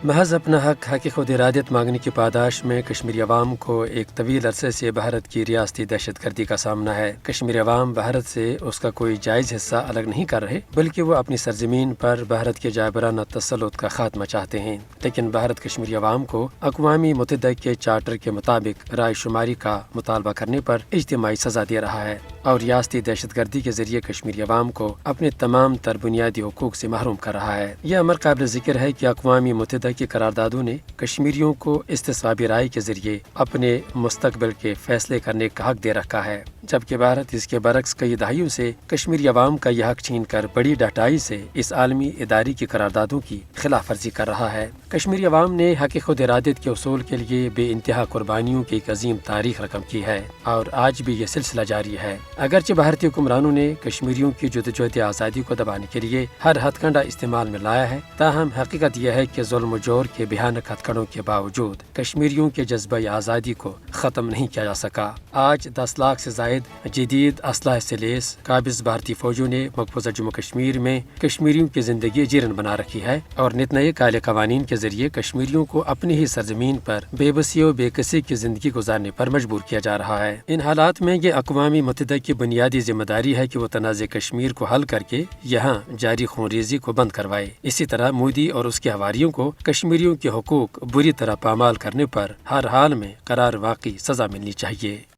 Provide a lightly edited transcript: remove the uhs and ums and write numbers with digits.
محض اپنا حق خود ارادیت مانگنے کی پاداش میں کشمیری عوام کو ایک طویل عرصے سے بھارت کی ریاستی دہشت گردی کا سامنا ہے۔ کشمیری عوام بھارت سے اس کا کوئی جائز حصہ الگ نہیں کر رہے، بلکہ وہ اپنی سرزمین پر بھارت کے جابرانہ تسلط کا خاتمہ چاہتے ہیں۔ لیکن بھارت کشمیری عوام کو اقوام متحدہ کے چارٹر کے مطابق رائے شماری کا مطالبہ کرنے پر اجتماعی سزا دے رہا ہے اور ریاستی دہشت گردی کے ذریعے کشمیری عوام کو اپنے تمام تر بنیادی حقوق سے محروم کر رہا ہے۔ یہ امر قابل ذکر ہے کہ اقوام متحدہ کی قراردادوں نے کشمیریوں کو استصوابی رائے کے ذریعے اپنے مستقبل کے فیصلے کرنے کا حق دے رکھا ہے، جبکہ بھارت اس کے برعکس کئی دہائیوں سے کشمیری عوام کا یہ حق چھین کر بڑی ڈٹائی سے اس عالمی ادارے کی قراردادوں کی خلاف ورزی کر رہا ہے۔ کشمیری عوام نے حق خود ارادیت کے حصول کے لیے بے انتہا قربانیوں کی ایک عظیم تاریخ رقم کی ہے اور آج بھی یہ سلسلہ جاری ہے۔ اگرچہ بھارتی حکمرانوں نے کشمیریوں کی جدوجہد آزادی کو دبانے کے لیے ہر ہتھ کنڈا استعمال میں لایا ہے، تاہم حقیقت یہ ہے کہ ظلم و جور کے بھیانک ہتھ کنڈوں کے باوجود کشمیریوں کے جذبہ آزادی کو ختم نہیں کیا جا سکا۔ آج 10 لاکھ سے زائد جدید اسلحے سے لیس قابض بھارتی فوجوں نے مقبوضہ جموں کشمیر میں کشمیریوں کی زندگی جیرن بنا رکھی ہے اور نت نئے کالے قوانین کے ذریعے کشمیریوں کو اپنی ہی سرزمین پر بے بسی و بے کسی کی زندگی گزارنے پر مجبور کیا جا رہا ہے۔ ان حالات میں یہ اقوام متحدہ کی بنیادی ذمہ داری ہے کہ وہ تنازع کشمیر کو حل کر کے یہاں جاری خونریزی کو بند کروائے۔ اسی طرح مودی اور اس کے حواریوں کو کشمیریوں کے حقوق بری طرح پامال کرنے پر ہر حال میں قرار واقعی سزا ملنی چاہیے۔